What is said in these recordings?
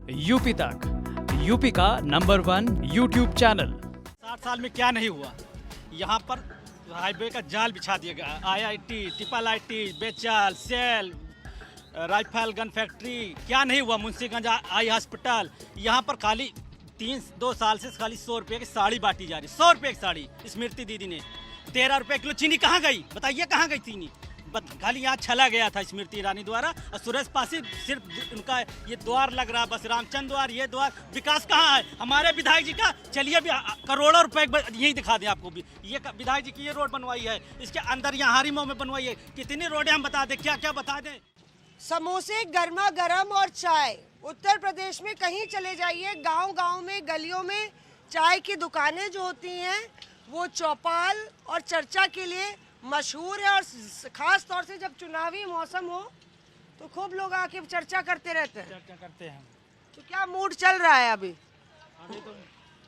UP तक, UP का number 1 YouTube channel. 60 साल में क्या नहीं हुआ। यहाँ पर हाईवे का जाल बिछा दिया गया। IIT, ट्रिपल IT, बेचाल, सेल, राइफल गन फैक्ट्री, क्या नहीं हुआ। मुंशीगंज आई हॉस्पिटल, यहाँ पर खाली 2 साल से खाली 100 रुपये की साड़ी बांटी जा रही। 100 रुपये की साड़ी स्मृति दीदी ने। 13 रुपये किलो चीनी कहाँ गई, बताइए कहाँ गई चीनी। खाली यहाँ छला गया था स्मृति ईरानी द्वारा। और सुरेश पासी सिर्फ उनका ये द्वार लग रहा है, बस रामचंद्र द्वार, ये द्वार। विकास कहाँ है हमारे विधायक जी का। चलिए भी करोड़ों रुपए यही दिखा दें आपको भी। ये विधायक जी की ये रोड बनवाई है, इसके अंदर यहाँ हारीमो में बनवाई है। कितनी रोडें हम बता दें, क्या क्या बता दें। समोसे गर्मा गर्म और चाय। उत्तर प्रदेश में कहीं चले जाइए, गांव-गांव में, गलियों में चाय की दुकानें जो होती हैं वो चौपाल और चर्चा के लिए मशहूर है। और खास तौर से जब चुनावी मौसम हो तो खूब लोग आके चर्चा करते रहते हैं। चर्चा करते हैं। तो क्या मूड चल रहा है अभी? अभी तो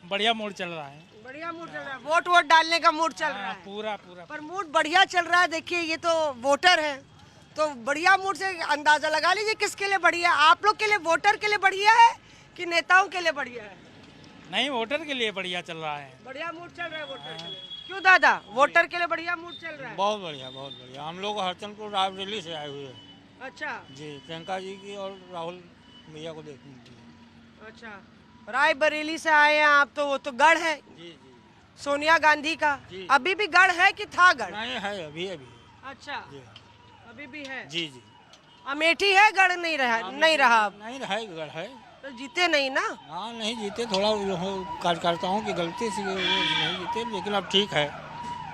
बढ़िया मूड चल रहा है। बढ़िया मूड चल रहा है, वोट डालने का मूड चल रहा है। पूरा पूरा पर मूड बढ़िया चल रहा है। देखिए ये तो वोटर है, तो बढ़िया मूड से अंदाजा लगा लीजिए किसके लिए बढ़िया। आप लोग के लिए, वोटर के लिए बढ़िया है कि नेताओं के लिए बढ़िया है? नहीं, वोटर के लिए बढ़िया चल रहा है। बढ़िया मूड चल रहा है वोटर के लिए। क्यों दादा, वोटर के लिए बढ़िया मूड चल रहा है? बहुत बढ़िया, बहुत बढ़िया। हम लोग हरचंदपुर रायबरेली से आए हुए हैं। अच्छा जी, प्रियंका जी की और राहुल भैया को देखने के लिए। अच्छा, रायबरेली से आए हैं आप, तो वो तो गढ़ है जी जी सोनिया गांधी का। जी। अभी भी गढ़ है कि था गढ़? नहीं है, अभी अभी। अच्छा, जी अभी भी है। जी जी। अमेठी है, गढ़ नहीं रहा, नहीं रहा अब। नहीं रहा, गढ़ है। तो जीते नहीं ना? हाँ, नहीं जीते, थोड़ा कार्यकर्ताओं की गलती से वो नहीं जीते, लेकिन अब ठीक है।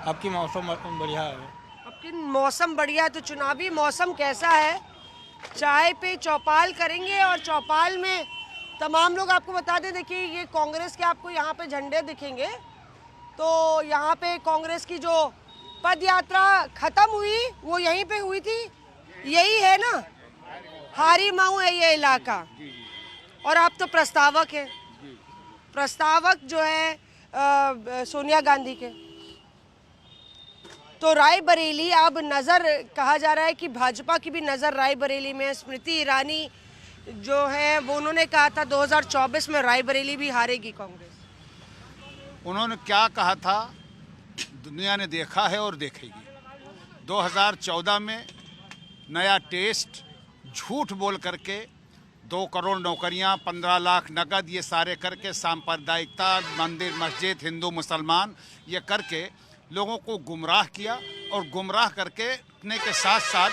आपकी मौसम बढ़िया है। आपकी मौसम बढ़िया है, तो चुनावी मौसम कैसा है? चाय पे चौपाल करेंगे और चौपाल में तमाम लोग आपको बता दें। देखिए ये कांग्रेस के आपको यहाँ पे झंडे दिखेंगे, तो यहाँ पे कांग्रेस की जो पद यात्रा खत्म हुई वो यहीं पे हुई थी। यही है ना, हारीमऊ है ये इलाका। और आप तो प्रस्तावक हैं, प्रस्तावक जो है सोनिया गांधी के। तो रायबरेली अब नज़र, कहा जा रहा है कि भाजपा की भी नज़र रायबरेली में। स्मृति ईरानी जो है वो उन्होंने कहा था 2024 में रायबरेली भी हारेगी कांग्रेस। उन्होंने क्या कहा था दुनिया ने देखा है और देखेगी। 2014 में नया टेस्ट, झूठ बोल करके 2 करोड़ नौकरियां, 15 लाख नगद, ये सारे करके सांप्रदायिकता, मंदिर मस्जिद, हिंदू मुसलमान, ये करके लोगों को गुमराह किया। और गुमराह करने के साथ साथ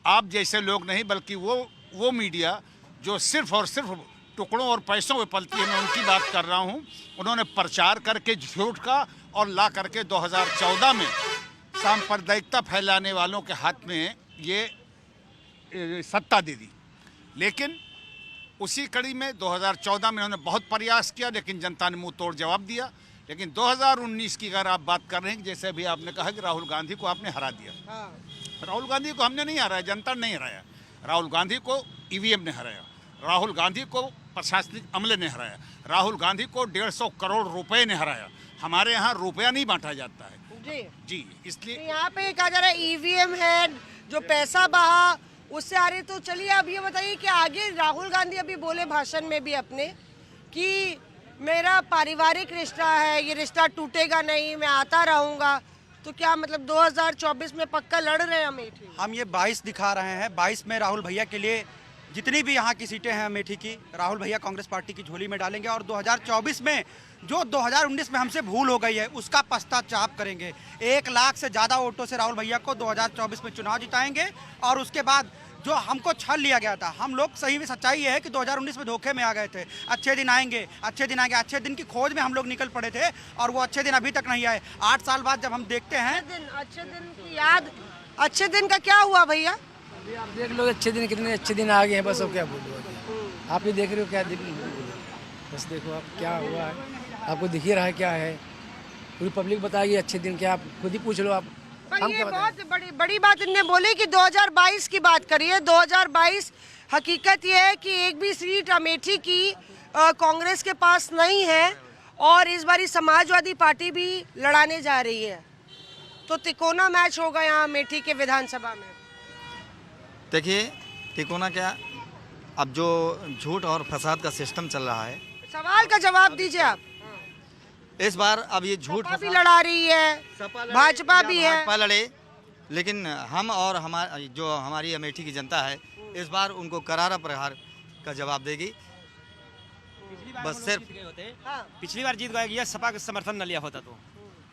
आप जैसे लोग नहीं, बल्कि वो मीडिया जो सिर्फ और सिर्फ टुकड़ों और पैसों में पलती है, मैं उनकी बात कर रहा हूँ। उन्होंने प्रचार करके झूठ का और ला करके 2014 में सांप्रदायिकता फैलाने वालों के हाथ में ये सत्ता दे दी। लेकिन उसी कड़ी में 2014 में उन्होंने बहुत प्रयास किया, लेकिन जनता ने मुंह तोड़ जवाब दिया। लेकिन 2019 की अगर आप बात कर रहे हैं, जैसे अभी आपने कहा कि राहुल गांधी को आपने हरा दिया। राहुल गांधी को हमने नहीं हराया, जनता ने नहीं हराया। राहुल गांधी को EVM ने हराया, राहुल गांधी को प्रशासनिक अमले ने हराया, राहुल गांधी को 150 करोड़ रुपए ने हराया। हमारे यहाँ रुपया नहीं बांटा जाता है जी, इसलिए यहाँ पे कहा जा रहा है EVM है, जो पैसा बहा उससे आ रही। तो चलिए अब ये बताइए कि आगे राहुल गांधी अभी बोले भाषण में भी अपने कि मेरा पारिवारिक रिश्ता है, ये रिश्ता टूटेगा नहीं, मैं आता रहूँगा। तो क्या मतलब 2024 में पक्का लड़ रहे हैं अमेठी? हम ये 22 दिखा रहे हैं। 22 में राहुल भैया के लिए जितनी भी यहाँ की सीटें हैं अमेठी की, राहुल भैया कांग्रेस पार्टी की झोली में डालेंगे। और 2024 में जो 2019 में हमसे भूल हो गई है उसका पश्चाताप करेंगे। 1 लाख से ज़्यादा वोटों से राहुल भैया को 2024 में चुनाव जिताएंगे। और उसके बाद जो हमको छल लिया गया था, हम लोग, सही में सच्चाई ये है कि 2019 में धोखे में आ गए थे। अच्छे दिन आएंगे, अच्छे दिन आएंगे, अच्छे दिन की खोज में हम लोग निकल पड़े थे और वो अच्छे दिन अभी तक नहीं आए। 8 साल बाद जब हम देखते हैं अच्छे दिन की याद, अच्छे दिन का क्या हुआ भैया? अभी आप देख लो अच्छे दिन, कितने अच्छे दिन आ गए हैं। बस अब क्या बोलूँ, आप ही देख रहे हो क्या दिन। बस देखो आप क्या हुआ है, आपको दिख ही रहा है क्या है। पूरी पब्लिक बताएगी अच्छे दिन क्या, आप खुद ही पूछ लो आप। पर ये बहुत बड़ी बात इनने बोली कि 2022 की बात करिए। 2022 हकीकत ये है कि एक भी सीट अमेठी की कांग्रेस के पास नहीं है और इस बारी समाजवादी पार्टी भी लड़ाने जा रही है। तो तिकोना मैच होगा यहाँ अमेठी के विधानसभा में। देखिए, तिकोना क्या, अब जो झूठ और फसाद का सिस्टम चल रहा है, सवाल का जवाब दीजिए आप। इस बार अब ये झूठ सपा भी लड़ा रही है, भाजपा भी है। भाजपा लड़े, लेकिन हम और हमारी अमेठी की जनता है इस बार उनको करारा प्रहार का जवाब देगी। बस सिर्फ पिछली बार जीत गया, सपा का समर्थन न लिया होता तो,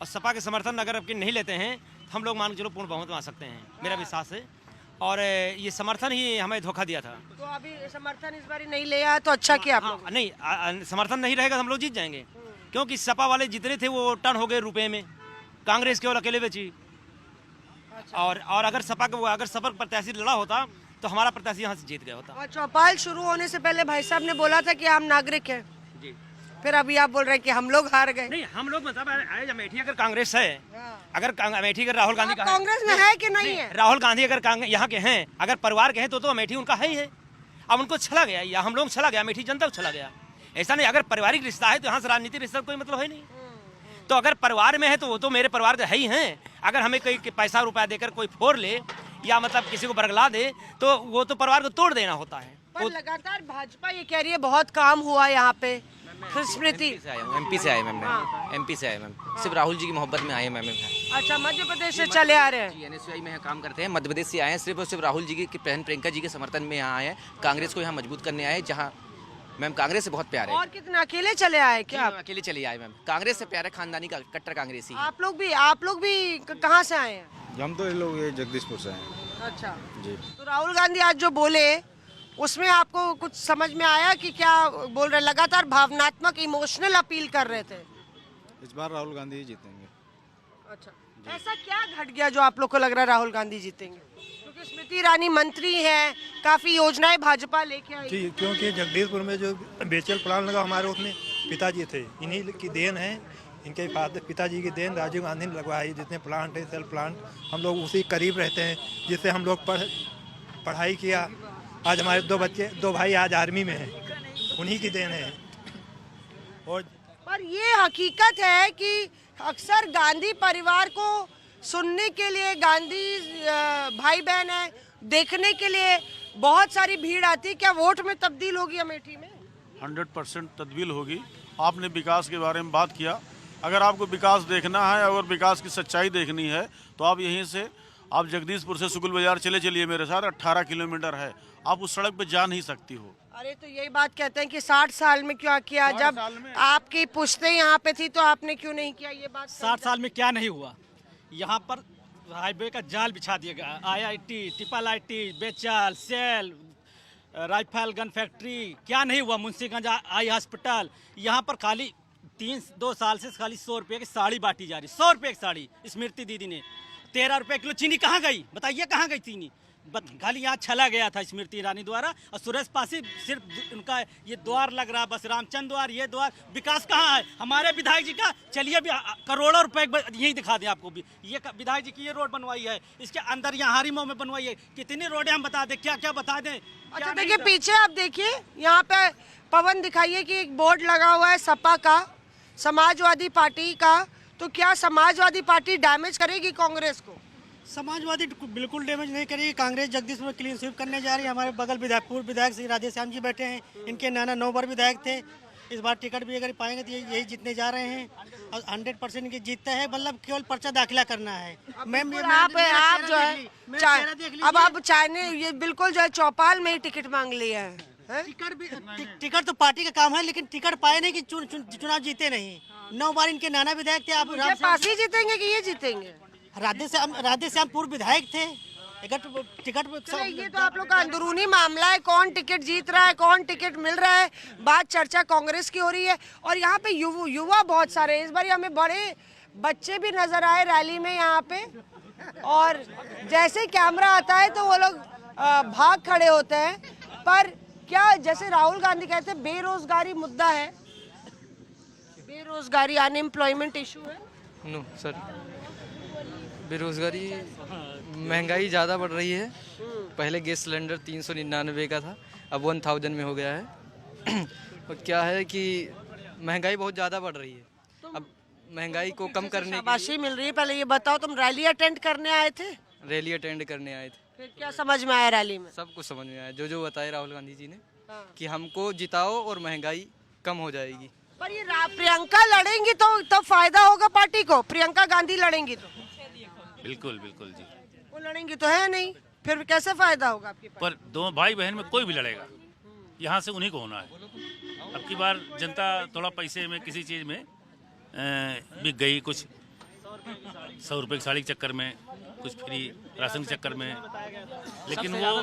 और सपा के समर्थन अगर अब नहीं लेते हैं तो हम लोग मान के चलो पूर्ण बहुमत में आ सकते हैं, मेरा विश्वास है। और ये समर्थन ही हमें धोखा दिया था। तो अभी समर्थन इस बार नहीं लिया तो अच्छा किया आप लोग। नहीं, समर्थन नहीं रहेगा तो हम लोग जीत जाएंगे, क्योंकि सपा वाले जितने थे वो टर्न हो गए रुपए में, कांग्रेस केवल अकेले बेची। और अगर सपा प्रत्याशी लड़ा होता तो हमारा प्रत्याशी यहाँ से जीत गया होता। और चौपाल शुरू होने से पहले भाई साहब ने बोला था कि हम नागरिक हैं जी, फिर अभी आप बोल रहे हैं कि हम लोग हार गए। नहीं, हम लोग मतलब अमेठी अगर कांग्रेस है, अगर अमेठी अगर राहुल गांधी का कांग्रेस में है कि नहीं है, राहुल गांधी अगर यहाँ के हैं, अगर परिवार के हैं तो अमेठी उनका है ही है। अब उनको चला गया या हम लोग चला गया, अमेठी जनता को चला गया। ऐसा नहीं, अगर पारिवारिक रिश्ता है तो यहाँ से राजनीतिक रिश्ता कोई मतलब है नहीं। तो अगर परिवार में है तो वो तो मेरे परिवार के है ही हैं। अगर हमें कोई पैसा रुपया देकर कोई फोड़ ले या मतलब किसी को बरगला दे तो वो तो परिवार को तोड़ देना होता है। पर लगातार भाजपा ये कह रही है बहुत काम हुआ यहाँ पे। स्मृति एमपी से आए मैम, एमपी से आए मैम, सिर्फ राहुल जी की मोहब्बत में आए मैम। अच्छा, मध्य प्रदेश से चले आ रहे हैं। एनएसयूआई में काम करते हैं, मध्य प्रदेश से आए हैं, सिर्फ और सिर्फ राहुल जी की बहन प्रियंका जी के समर्थन में यहाँ आए हैं। कांग्रेस को यहाँ मजबूत करने आए, जहाँ मैम कांग्रेस से बहुत प्यार है। और कितना अकेले चले आए क्या? अकेले चले आए मैम, कांग्रेस से प्यार है, खानदानी का कट्टर कांग्रेसी। आप लोग भी कहाँ से आए हैं? हम तो ये लोग ये जगदीशपुर से हैं। अच्छा जी। तो राहुल गांधी आज जो बोले उसमें आपको कुछ समझ में आया कि क्या बोल रहे? लगातार भावनात्मक इमोशनल अपील कर रहे थे। इस बार राहुल गांधी ही जीतेंगे। अच्छा, ऐसा क्या घट गया जो आप लोग को लग रहा है राहुल गांधी जीतेंगे? क्योंकि स्मृति ईरानी मंत्री हैं, काफी योजनाएं भाजपा लेके आई। जी, क्योंकि जगदीशपुर में जो बीएचएल प्लांट लगा हमारे, उसमें पिताजी थे, इन्हीं की देन है, इनके पिताजी की देन राजीव गांधी ने लगवाई। जितने प्लांट है, सेल प्लांट, हम लोग उसी करीब रहते हैं, जिससे हम लोग पढ़ाई किया। आज हमारे दो भाई आज आर्मी में हैं, उन्हीं की देन है। और पर ये हकीकत है कि अक्सर गांधी परिवार को सुनने के लिए, गांधी भाई बहन है देखने के लिए बहुत सारी भीड़ आती है। क्या वोट में तब्दील होगी अमेठी में? 100% तब्दील होगी। आपने विकास के बारे में बात किया, अगर आपको विकास देखना है, अगर विकास की सच्चाई देखनी है तो आप यहीं से, आप जगदीशपुर से सुगुल बाजार चलिए मेरे साथ, 18 किलोमीटर है, आप उस सड़क पे जा नहीं सकती हो। अरे तो यही बात कहते हैं कि 60 साल में क्यों किया? जब आपकी पुश्तें यहाँ पे थी तो आपने क्यों नहीं किया? ये बात 60 साल में क्या नहीं हुआ? यहाँ पर हाईवे का जाल बिछा दिया गया। IIT, ट्रिपल IT, बेचल, सेल, राइफल गन फैक्ट्री, क्या नहीं हुआ? मुंशीगंज आई हॉस्पिटल, यहाँ पर खाली 2 साल से खाली 100 रुपये की साड़ी बांटी जा रही। 100 रुपये की साड़ी स्मृति दीदी ने। 13 रुपये किलो चीनी कहाँ गई? बताइए कहाँ गई चीनी? खाली यहाँ छला गया था स्मृति ईरानी द्वारा। और सुरेश पासी सिर्फ उनका ये द्वार लग रहा है, बस रामचंद्र द्वार, ये द्वार। विकास कहाँ है हमारे विधायक जी का? चलिए भी करोड़ों रुपए यही दिखा दें आपको भी। ये विधायक जी की ये रोड बनवाई है, इसके अंदर यहाँ हारीमो में बनवाई है। कितनी रोडें हम बता दें, क्या क्या बता दें? अच्छा देखिए पीछे, आप देखिए यहाँ पे पवन दिखाइए कि एक बोर्ड लगा हुआ है सपा का, समाजवादी पार्टी का। तो क्या समाजवादी पार्टी डैमेज करेगी कांग्रेस को? समाजवादी बिल्कुल डैमेज नहीं करेगी। कांग्रेस जगदीशपुर में क्लीन स्वीप करने जा रही है। हमारे बगल पूर्व विधायक श्री राधेश्याम जी बैठे हैं, इनके नाना 9 बार विधायक थे। इस बार टिकट भी अगर पाएंगे तो यही जीतने जा रहे हैं और 100% इनके जीतते हैं। मतलब केवल पर्चा दाखिला करना है। मैम आप जो है अब आप चाहने ये बिल्कुल जो है चौपाल में ही टिकट मांग लिया है। टिकट तो पार्टी का काम है, लेकिन टिकट पाए नहीं कि चुनाव जीते नहीं। 9 बार इनके नाना विधायक थे। आप पासी जीतेंगे कि ये जीतेंगे? राधेश्याम पूर्व विधायक थे। टिकट ये तो आप लोग का अंदरूनी मामला है, कौन टिकट जीत रहा है, कौन टिकट मिल रहा है। बात चर्चा कांग्रेस की हो रही है। और यहाँ पे युवा बहुत सारे, इस बार हमें बड़े बच्चे भी नजर आए रैली में यहाँ पे। और जैसे कैमरा आता है तो वो लोग भाग खड़े होते हैं। पर क्या, जैसे राहुल गांधी कहते हैं बेरोजगारी मुद्दा है, बेरोजगारी अनएम्प्लॉयमेंट इशू है? नो सर, बेरोजगारी, महंगाई ज़्यादा बढ़ रही है। पहले गैस सिलेंडर 399 का था, अब 1000 में हो गया है। और क्या है कि महंगाई बहुत ज़्यादा बढ़ रही है। अब महंगाई को कम करने की शाबाशी मिल रही है। पहले ये बताओ, तुम रैली अटेंड करने आए थे? रैली अटेंड करने आए थे। फिर क्या समझ में आया रैली में? सब कुछ समझ में आया, जो बताए राहुल गांधी जी ने। कि हमको जिताओ और महंगाई कम हो जाएगी। पर ये प्रियंका लड़ेंगी तो तब फायदा होगा पार्टी को। प्रियंका गांधी लड़ेंगी तो बिल्कुल बिल्कुल जी। वो लड़ेंगी तो है नहीं, फिर कैसे फायदा होगा आपकी पार्टी? पर दो भाई बहन में कोई भी लड़ेगा, यहाँ से उन्हीं को होना है। अब की बार जनता थोड़ा पैसे में किसी चीज़ में बिक गई, कुछ 100 रुपये की साड़ी के चक्कर में, कुछ फ्री राशन के चक्कर में, लेकिन वो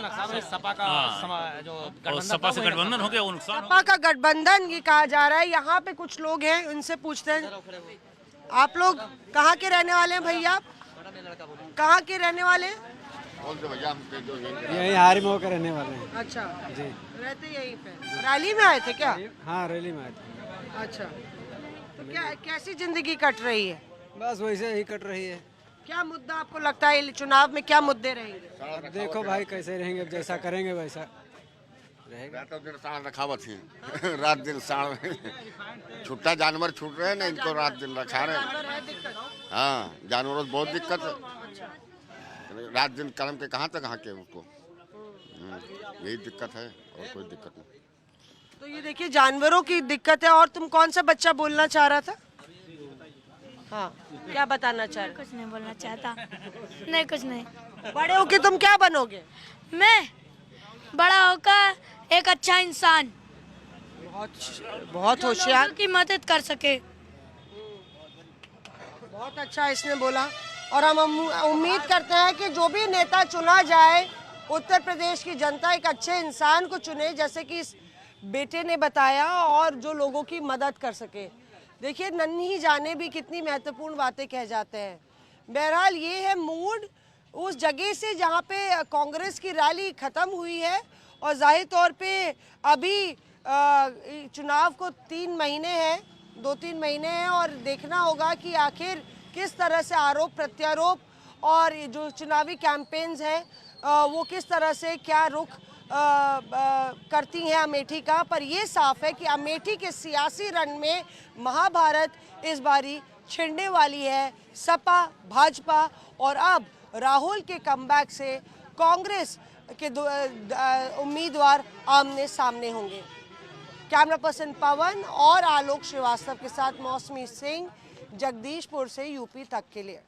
सपा से गठबंधन हो गया, वो नुकसान। सपा का गठबंधन ये कहा जा रहा है। यहाँ पे कुछ लोग हैं, उनसे पूछते हैं। आप लोग कहाँ के रहने वाले हैं भैया? कहाँ के रहने वाले हैं? यही हारीमो के रहने वाले हैं। अच्छा जी, रहते यहीं पे। रैली में आए थे क्या? हाँ, रैली में आए थे। अच्छा, तो क्या कैसी जिंदगी कट रही है? बस वैसे ही कट रही है। क्या मुद्दा आपको लगता है चुनाव में, क्या मुद्दे रहेंगे? देखो भाई कैसे रहेंगे, जैसा करेंगे वैसा रहेगा। रात दिन साढ़ रखावत ही रात दिन साढ़ छुट्टा जानवर छूट रहे हैं ना, इनको रात दिन रखा रहे। हाँ, जानवरों को बहुत दिक्कत है, रात दिन कलम के कहाँ तक हाँके उनको, यही दिक्कत है और कोई दिक्कत नहीं। तो ये देखिए जानवरों की दिक्कत है। और तुम कौन सा बच्चा बोलना चाह रहा था? हाँ, क्या बताना चाह रहे? कुछ नहीं बोलना चाहता। नहीं, कुछ नहीं। बड़े होके तुम क्या बनोगे? मैं बड़ा होकर एक अच्छा इंसान, बहुत होशियार, की मदद कर सके। बहुत अच्छा इसने बोला। और हम उम्मीद करते हैं कि जो भी नेता चुना जाए, उत्तर प्रदेश की जनता एक अच्छे इंसान को चुने, जैसे कि इस बेटे ने बताया, और जो लोगों की मदद कर सके। देखिए नन्ही जाने भी कितनी महत्वपूर्ण बातें कह जाते हैं। बहरहाल ये है मूड उस जगह से जहाँ पे कांग्रेस की रैली ख़त्म हुई है। और जाहिर तौर पे अभी चुनाव को 3 महीने हैं, 2-3 महीने हैं, और देखना होगा कि आखिर किस तरह से आरोप प्रत्यारोप और जो चुनावी कैंपेन्स हैं वो किस तरह से क्या रुख करती हैं अमेठी का। पर ये साफ है कि अमेठी के सियासी रण में महाभारत इस बारी छिड़ने वाली है। सपा, भाजपा और अब राहुल के कमबैक से कांग्रेस के उम्मीदवार आमने सामने होंगे। कैमरा पर्सन पवन और आलोक श्रीवास्तव के साथ मौसमी सिंह, जगदीशपुर से यूपी तक के लिए।